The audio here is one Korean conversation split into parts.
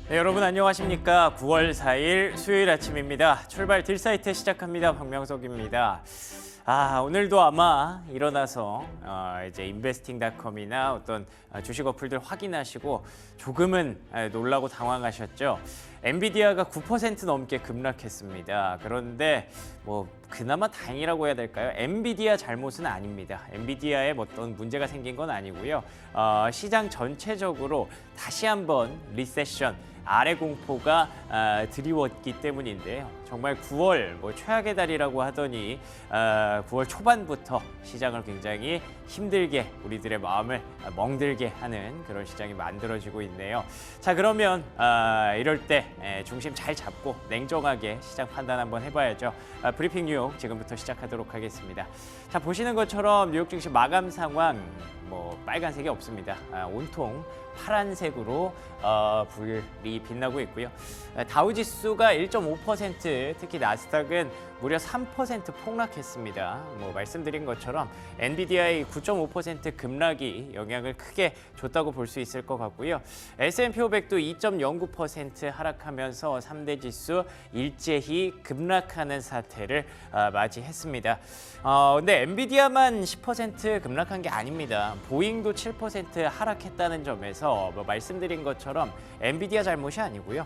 네, 여러분 안녕하십니까? 9월 4일 수요일 아침입니다. 출발 딜사이트 시작합니다. 박명석입니다. 오늘도 아마 일어나서 이제 investing.com이나 어떤 주식 어플들 확인하시고 조금은 놀라고 당황하셨죠. 엔비디아가 9% 넘게 급락했습니다. 그런데 뭐 그나마 다행이라고 해야 될까요? 엔비디아 잘못은 아닙니다. 엔비디아에 어떤 문제가 생긴 건 아니고요. 시장 전체적으로 다시 한번 리세션, 아래 공포가 드리웠기 때문인데요. 정말 9월 최악의 달이라고 하더니 9월 초반부터 시장을 굉장히 힘들게 우리들의 마음을 멍들게 하는 그런 시장이 만들어지고 있네요. 자, 그러면 이럴 때 중심 잘 잡고 냉정하게 시장 판단 한번 해봐야죠. 브리핑 뉴욕 지금부터 시작하도록 하겠습니다. 자, 보시는 것처럼 뉴욕 증시 마감 상황 빨간색이 없습니다. 온통 파란색으로 불이 빛나고 있고요. 다우지수가 1.5%, 특히 나스닥은 무려 3% 폭락했습니다. 말씀드린 것처럼 엔비디아의 9.5% 급락이 영향을 크게 줬다고 볼 수 있을 것 같고요. S&P 500도 2.09% 하락하면서 3대 지수 일제히 급락하는 사태를 맞이했습니다. 근데 엔비디아만 10% 급락한 게 아닙니다. 보잉도 7% 하락했다는 점에서 말씀드린 것처럼 엔비디아 잘못이 아니고요.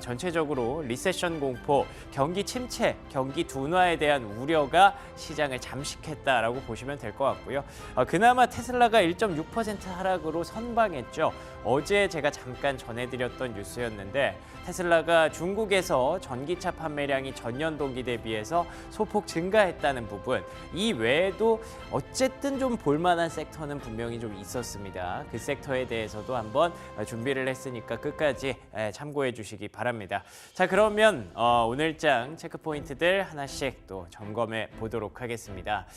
전체적으로 리세션 공포, 경기 침체, 경기 둔화에 대한 우려가 시장을 잠식했다라고 보시면 될 것 같고요. 그나마 테슬라가 1.6% 하락으로 선방했죠. 어제 제가 잠깐 전해드렸던 뉴스였는데 테슬라가 중국에서 전기차 판매량이 전년 동기 대비해서 소폭 증가했다는 부분, 이 외에도 어쨌든 좀 볼만한 섹터는 분명히 좀 있었습니다. 그 섹터에 대해서도 한번 준비를 했으니까 끝까지 참고해 주시기 바랍니다. 자, 그러면 오늘장 체크 포인트들 하나씩 또 점검해 보도록 하겠습니다.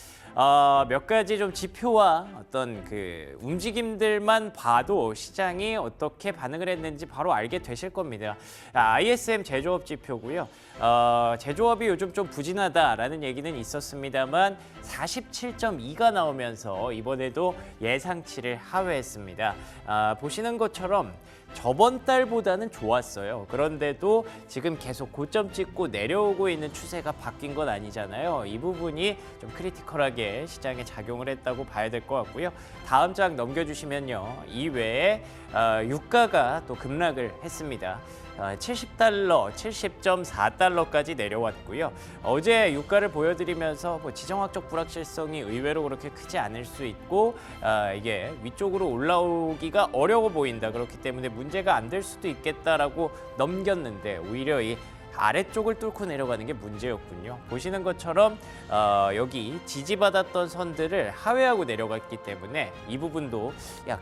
몇 가지 좀 지표와 어떤 그 움직임들만 봐도 시장이 어떻게 반응을 했는지 바로 알게 되실 겁니다. ISM 제조업 지표고요. 제조업이 요즘 좀 부진하다라는 얘기는 있었습니다만 47.2가 나오면서 이번에도 예상치를 하회했습니다. 보시는 것처럼 저번 달보다는 좋았어요. 그런데도 지금 계속 고점 찍고 내려오고 있는 추세가 바뀐 건 아니잖아요. 이 부분이 좀 크리티컬하게 시장에 작용을 했다고 봐야 될 것 같고요. 다음 장 넘겨주시면요. 이외에 유가가 또 급락을 했습니다. 70달러, 70.4달러까지 내려왔고요. 어제 유가를 보여드리면서 지정학적 불확실성이 의외로 그렇게 크지 않을 수 있고 이게 위쪽으로 올라오기가 어려워 보인다. 그렇기 때문에 문제가 안 될 수도 있겠다라고 넘겼는데 오히려 이 아래쪽을 뚫고 내려가는 게 문제였군요. 보시는 것처럼 여기 지지받았던 선들을 하회하고 내려갔기 때문에 이 부분도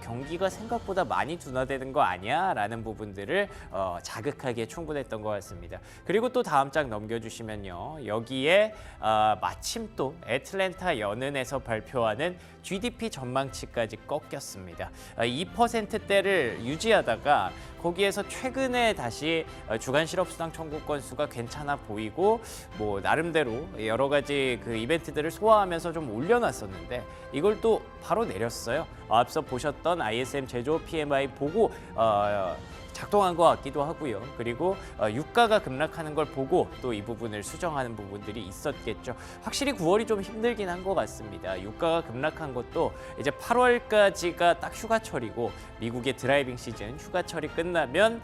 경기가 생각보다 많이 둔화되는 거 아니야? 라는 부분들을 자극하기에 충분했던 것 같습니다. 그리고 또 다음 장 넘겨주시면요. 여기에 마침 또 애틀랜타 연은에서 발표하는 GDP 전망치까지 꺾였습니다. 2%대를 유지하다가 거기에서 최근에 다시 주간 실업수당 청구 건수가 괜찮아 보이고 나름대로 여러 가지 그 이벤트들을 소화하면서 좀 올려놨었는데 이걸 또 바로 내렸어요. 앞서 보셨던 ISM 제조업 PMI 보고 작동한 것 같기도 하고요. 그리고 유가가 급락하는 걸 보고 또 이 부분을 수정하는 부분들이 있었겠죠. 확실히 9월이 좀 힘들긴 한 것 같습니다. 유가가 급락한 것도 이제 8월까지가 딱 휴가철이고 미국의 드라이빙 시즌 휴가철이 끝나면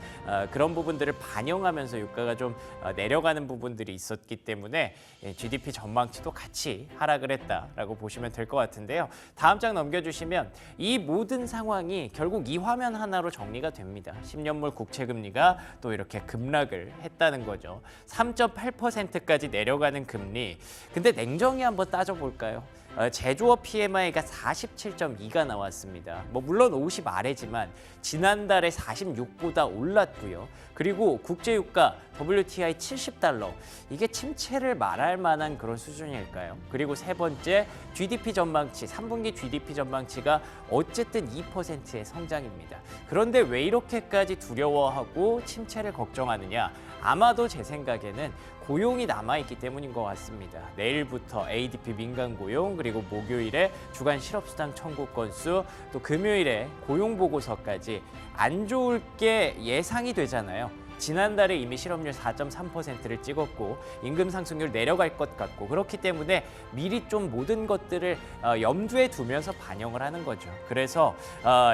그런 부분들을 반영하면서 유가가 좀 내려가는 부분들이 있었기 때문에 GDP 전망치도 같이 하락을 했다라고 보시면 될 것 같은데요. 다음 장 넘겨주시면 이 모든 상황이 결국 이 화면 하나로 정리가 됩니다. 10년물 국채금리가 또 이렇게 급락을 했다는 거죠. 3.8%까지 내려가는 금리. 근데 냉정히 한번 따져볼까요? 제조업 PMI가 47.2가 나왔습니다. 물론 50 아래지만 지난달에 46보다 올랐고요. 그리고 국제유가 WTI 70달러. 이게 침체를 말할 만한 그런 수준일까요? 그리고 세 번째 GDP 전망치, 3분기 GDP 전망치가 어쨌든 2%의 성장입니다. 그런데 왜 이렇게까지 두려워하고 침체를 걱정하느냐? 아마도 제 생각에는 고용이 남아있기 때문인 것 같습니다. 내일부터 ADP 민간 고용, 그리고 목요일에 주간 실업수당 청구 건수, 또 금요일에 고용 보고서까지 안 좋을 게 예상이 되잖아요. 지난달에 이미 실업률 4.3%를 찍었고 임금 상승률 내려갈 것 같고, 그렇기 때문에 미리 좀 모든 것들을 염두에 두면서 반영을 하는 거죠. 그래서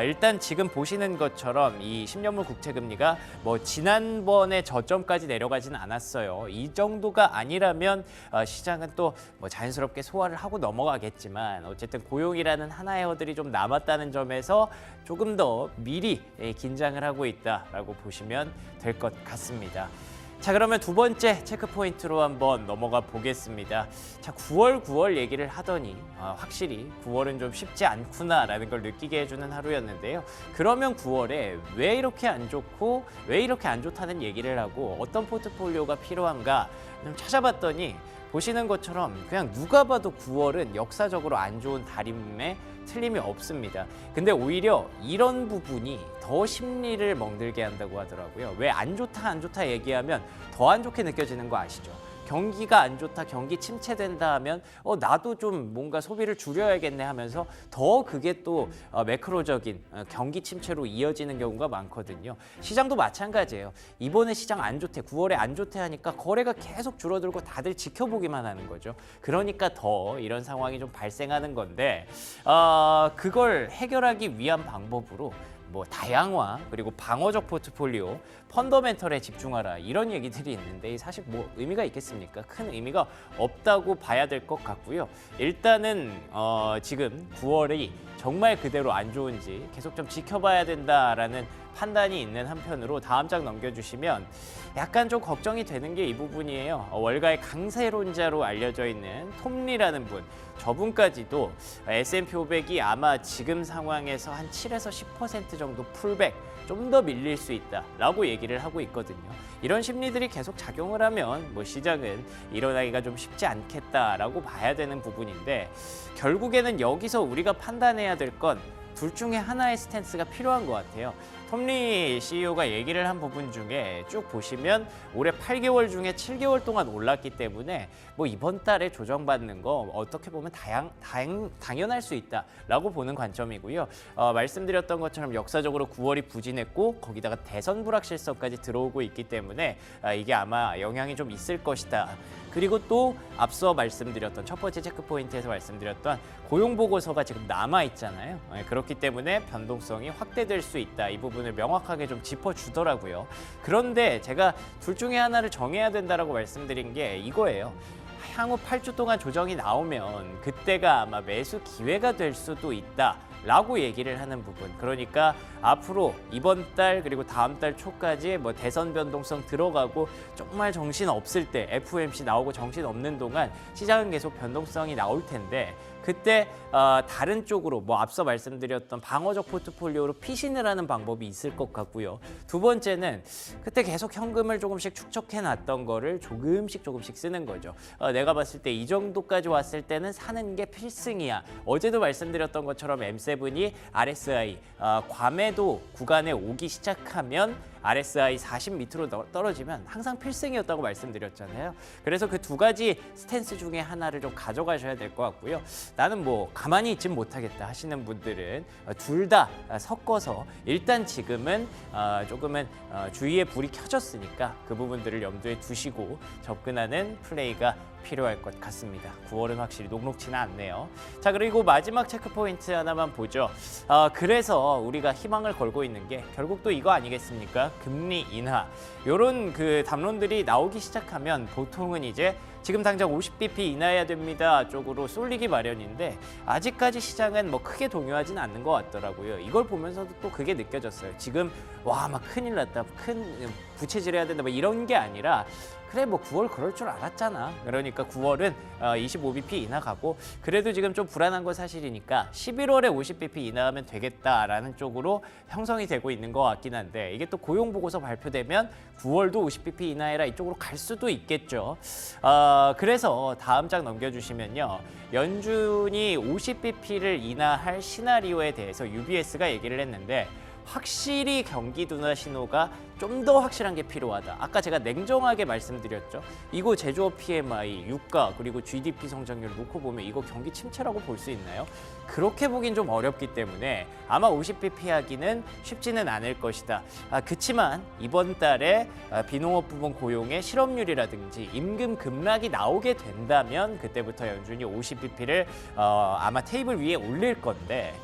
일단 지금 보시는 것처럼 이 10년물 국채금리가 뭐 지난번에 저점까지 내려가지는 않았어요. 이 정도가 아니라면 시장은 또 뭐 자연스럽게 소화를 하고 넘어가겠지만, 어쨌든 고용이라는 하나의 허들이 좀 남았다는 점에서 조금 더 미리 긴장을 하고 있다라고 보시면 될 것 같습니다. 자, 그러면 두 번째 체크 포인트로 한번 넘어가 보겠습니다. 자, 9월 얘기를 하더니 확실히 9월은 좀 쉽지 않구나라는 걸 느끼게 해주는 하루였는데요. 그러면 9월에 왜 이렇게 안 좋고 왜 이렇게 안 좋다는 얘기를 하고 어떤 포트폴리오가 필요한가 좀 찾아봤더니, 보시는 것처럼 그냥 누가 봐도 9월은 역사적으로 안 좋은 달임에 틀림이 없습니다. 근데 오히려 이런 부분이 더 심리를 멍들게 한다고 하더라고요. 왜 안 좋다 얘기하면 더 안 좋게 느껴지는 거 아시죠? 경기가 안 좋다, 경기 침체된다 하면 나도 좀 뭔가 소비를 줄여야겠네 하면서 더 그게 또 매크로적인 경기 침체로 이어지는 경우가 많거든요. 시장도 마찬가지예요. 이번에 시장 안 좋대, 9월에 안 좋대 하니까 거래가 계속 줄어들고 다들 지켜보기만 하는 거죠. 그러니까 더 이런 상황이 좀 발생하는 건데, 그걸 해결하기 위한 방법으로 뭐 다양화, 그리고 방어적 포트폴리오, 펀더멘털에 집중하라, 이런 얘기들이 있는데 사실 뭐 의미가 있겠습니까? 큰 의미가 없다고 봐야 될 것 같고요. 일단은 지금 9월이 정말 그대로 안 좋은지 계속 좀 지켜봐야 된다라는 판단이 있는 한편으로, 다음 장 넘겨주시면 약간 좀 걱정이 되는 게 이 부분이에요. 월가의 강세론자로 알려져 있는 톰리라는 분, 저분까지도 S&P 500이 아마 지금 상황에서 한 7에서 10% 정도 풀백, 좀 더 밀릴 수 있다라고 얘기를 하고 있거든요. 이런 심리들이 계속 작용을 하면 뭐 시장은 일어나기가 좀 쉽지 않겠다라고 봐야 되는 부분인데, 결국에는 여기서 우리가 판단해야 될 건 둘 중에 하나의 스탠스가 필요한 것 같아요. 톰리 CEO가 얘기를 한 부분 중에 쭉 보시면 올해 8개월 중에 7개월 동안 올랐기 때문에 뭐 이번 달에 조정받는 거 어떻게 보면 당연할 수 있다라고 보는 관점이고요. 말씀드렸던 것처럼 역사적으로 9월이 부진했고 거기다가 대선 불확실성까지 들어오고 있기 때문에 이게 아마 영향이 좀 있을 것이다. 그리고 또 앞서 말씀드렸던 첫 번째 체크 포인트에서 말씀드렸던 고용 보고서가 지금 남아 있잖아요. 그렇기 때문에 변동성이 확대될 수 있다. 이 부분을 명확하게 좀 짚어주더라고요. 그런데 제가 둘 중에 하나를 정해야 된다라고 말씀드린 게 이거예요. 향후 8주 동안 조정이 나오면 그때가 아마 매수 기회가 될 수도 있다 라고 얘기를 하는 부분. 그러니까 앞으로 이번 달 그리고 다음 달 초까지 뭐 대선 변동성 들어가고 정말 정신 없을 때, FOMC 나오고 정신 없는 동안 시장은 계속 변동성이 나올 텐데, 그때 다른 쪽으로 뭐 앞서 말씀드렸던 방어적 포트폴리오로 피신을 하는 방법이 있을 것 같고요. 두 번째는 그때 계속 현금을 조금씩 축적해 놨던 거를 조금씩 쓰는 거죠. 내가 봤을 때 이 정도까지 왔을 때는 사는 게 필승이야. 어제도 말씀드렸던 것처럼 M7이 RSI 과매도 구간에 오기 시작하면 RSI 40 밑으로 떨어지면 항상 필승이었다고 말씀드렸잖아요. 그래서 그 두 가지 스탠스 중에 하나를 좀 가져가셔야 될 것 같고요. 나는 뭐 가만히 있진 못하겠다 하시는 분들은 둘 다 섞어서 일단 지금은 조금은 주위에 불이 켜졌으니까 그 부분들을 염두에 두시고 접근하는 플레이가 필요할 것 같습니다. 9월은 확실히 녹록지는 않네요. 자, 그리고 마지막 체크 포인트 하나만 보죠. 그래서 우리가 희망을 걸고 있는 게 결국 또 이거 아니겠습니까? 금리 인하. 요런 그 담론들이 나오기 시작하면 보통은 이제 지금 당장 50bp 인하해야 됩니다 쪽으로 쏠리기 마련인데, 아직까지 시장은 뭐 크게 동요하진 않는 것 같더라고요. 이걸 보면서도 또 그게 느껴졌어요. 지금 와 막 큰일 났다, 큰 부채질 해야 된다 뭐 이런 게 아니라, 그래 뭐 9월 그럴 줄 알았잖아. 그러니까 9월은 25bp 인하가고, 그래도 지금 좀 불안한 건 사실이니까 11월에 50bp 인하하면 되겠다라는 쪽으로 형성이 되고 있는 것 같긴 한데, 이게 또 고용 보고서 발표되면 9월도 50bp 인하해라 이쪽으로 갈 수도 있겠죠. 그래서 다음 장 넘겨주시면요. 연준이 50bp를 인하할 시나리오에 대해서 UBS가 얘기를 했는데, 확실히 경기 둔화 신호가 좀 더 확실한 게 필요하다. 아까 제가 냉정하게 말씀드렸죠. 이거 제조업 PMI, 유가 그리고 GDP 성장률 놓고 보면 이거 경기 침체라고 볼 수 있나요? 그렇게 보긴 좀 어렵기 때문에 아마 50bp 하기는 쉽지는 않을 것이다. 그치만 이번 달에 비농업 부문 고용의 실업률이라든지 임금 급락이 나오게 된다면 그때부터 연준이 50bp를 아마 테이블 위에 올릴 건데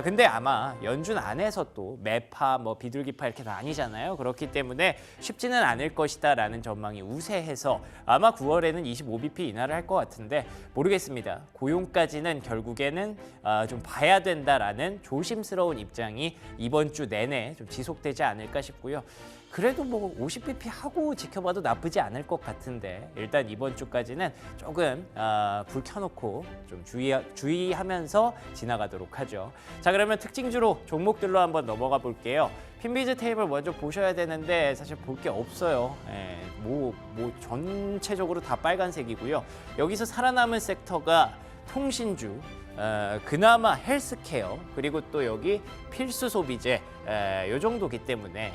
근데 아마 연준 안에서 또 매파, 뭐 비둘기파 이렇게 나뉘잖아요. 그렇기 때문에 쉽지는 않을 것이다라는 전망이 우세해서 아마 9월에는 25bp 인하를 할 것 같은데 모르겠습니다. 고용까지는 결국에는 좀 봐야 된다라는 조심스러운 입장이 이번 주 내내 좀 지속되지 않을까 싶고요. 그래도 뭐 50bp 하고 지켜봐도 나쁘지 않을 것 같은데 일단 이번 주까지는 조금 불 켜놓고 좀 주의하면서 지나가도록 하죠. 자, 그러면 특징주로 종목들로 한번 넘어가 볼게요. 핀비즈 테이블 먼저 보셔야 되는데 사실 볼 게 없어요. 뭐 전체적으로 다 빨간색이고요. 여기서 살아남은 섹터가 통신주, 그나마 헬스케어, 그리고 또 여기 필수 소비재 요 정도기 때문에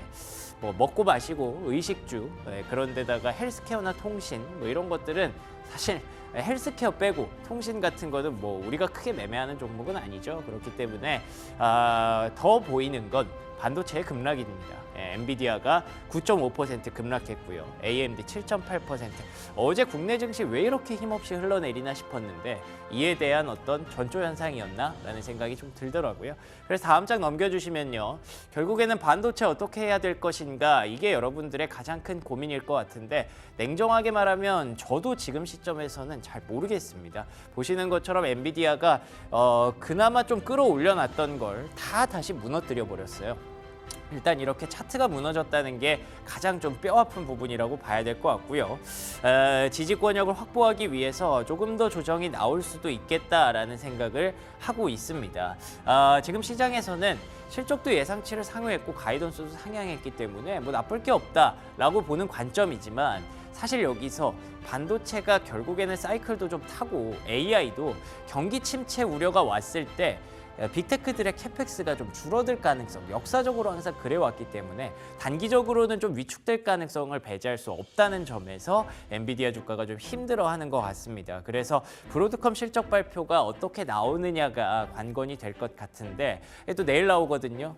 뭐 먹고 마시고 의식주 그런 데다가 헬스케어나 통신 뭐 이런 것들은 사실 헬스케어 빼고 통신 같은 거는 뭐 우리가 크게 매매하는 종목은 아니죠. 그렇기 때문에 더 보이는 건 반도체의 급락입니다. 엔비디아가 9.5% 급락했고요. AMD 7.8%. 어제 국내 증시 왜 이렇게 힘없이 흘러내리나 싶었는데 이에 대한 어떤 전조 현상이었나라는 생각이 좀 들더라고요. 그래서 다음 장 넘겨주시면요. 결국에는 반도체 어떻게 해야 될 것인가 이게 여러분들의 가장 큰 고민일 것 같은데 냉정하게 말하면 저도 지금 시점에서는 잘 모르겠습니다. 보시는 것처럼 엔비디아가 그나마 좀 끌어올려놨던 걸 다 다시 무너뜨려 버렸어요. 일단 이렇게 차트가 무너졌다는 게 가장 좀 뼈아픈 부분이라고 봐야 될 것 같고요. 지지권역을 확보하기 위해서 조금 더 조정이 나올 수도 있겠다라는 생각을 하고 있습니다. 지금 시장에서는 실적도 예상치를 상회했고 가이던스도 상향했기 때문에 뭐 나쁠 게 없다라고 보는 관점이지만 사실 여기서 반도체가 결국에는 사이클도 좀 타고 AI도 경기 침체 우려가 왔을 때 빅테크들의 캐펙스가 좀 줄어들 가능성, 역사적으로 항상 그래왔기 때문에 단기적으로는 좀 위축될 가능성을 배제할 수 없다는 점에서 엔비디아 주가가 좀 힘들어하는 것 같습니다. 그래서 브로드컴 실적 발표가 어떻게 나오느냐가 관건이 될 것 같은데 또 내일 나오거든요.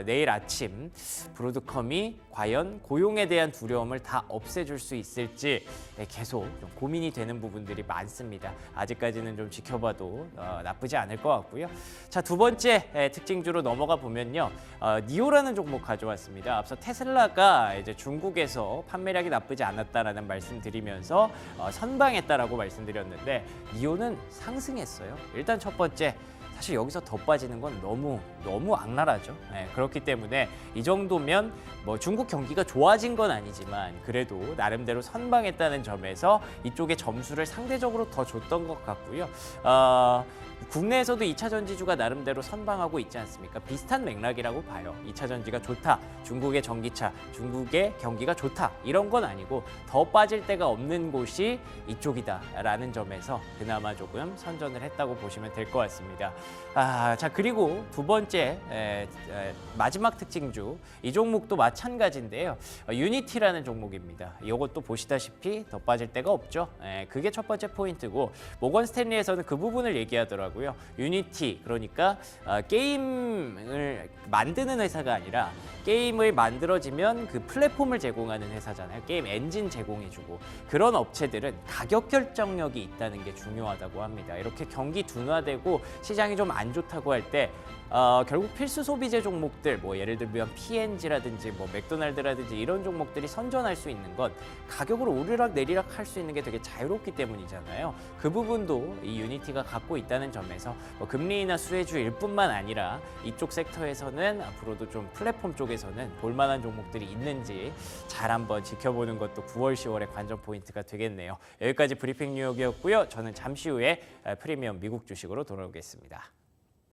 내일 아침 브로드컴이 과연 고용에 대한 두려움을 다 없애줄 수 있을지 계속 좀 고민이 되는 부분들이 많습니다. 아직까지는 좀 지켜봐도 나쁘지 않을 것 같고요. 자, 두 번째 특징주로 넘어가 보면요. 니오라는 종목 가져왔습니다. 앞서 테슬라가 이제 중국에서 판매량이 나쁘지 않았다라는 말씀드리면서 선방했다라고 말씀드렸는데 니오는 상승했어요. 일단 첫 번째 사실 여기서 더 빠지는 건 너무 악랄하죠. 그렇기 때문에 이 정도면 뭐 중국 경기가 좋아진 건 아니지만 그래도 나름대로 선방했다는 점에서 이쪽에 점수를 상대적으로 더 줬던 것 같고요. 국내에서도 2차 전지주가 나름대로 선방하고 있지 않습니까? 비슷한 맥락이라고 봐요. 2차 전지가 좋다, 중국의 전기차, 중국의 경기가 좋다 이런 건 아니고 더 빠질 데가 없는 곳이 이쪽이다라는 점에서 그나마 조금 선전을 했다고 보시면 될 것 같습니다. 자, 그리고 두 번째 마지막 특징주 이 종목도 마찬가지인데요. 유니티라는 종목입니다. 이것도 보시다시피 더 빠질 데가 없죠. 그게 첫 번째 포인트고 모건 스탠리에서는 그 부분을 얘기하더라고요. 유니티 그러니까 게임을 만드는 회사가 아니라 게임을 만들어지면 그 플랫폼을 제공하는 회사잖아요. 게임 엔진 제공해주고 그런 업체들은 가격 결정력이 있다는 게 중요하다고 합니다. 이렇게 경기 둔화되고 시장이 좀 안 좋다고 할 때 결국 필수 소비재 종목들 뭐 예를 들면 P&G라든지 뭐 맥도날드라든지 이런 종목들이 선전할 수 있는 건 가격을 오르락 내리락 할 수 있는 게 되게 자유롭기 때문이잖아요. 그 부분도 이 유니티가 갖고 있다는 점에서 뭐 금리나 수혜주일 뿐만 아니라 이쪽 섹터에서는 앞으로도 좀 플랫폼 쪽에서는 볼만한 종목들이 있는지 잘 한번 지켜보는 것도 9월, 10월의 관전 포인트가 되겠네요. 여기까지 브리핑 뉴욕이었고요. 저는 잠시 후에 프리미엄 미국 주식으로 돌아오겠습니다.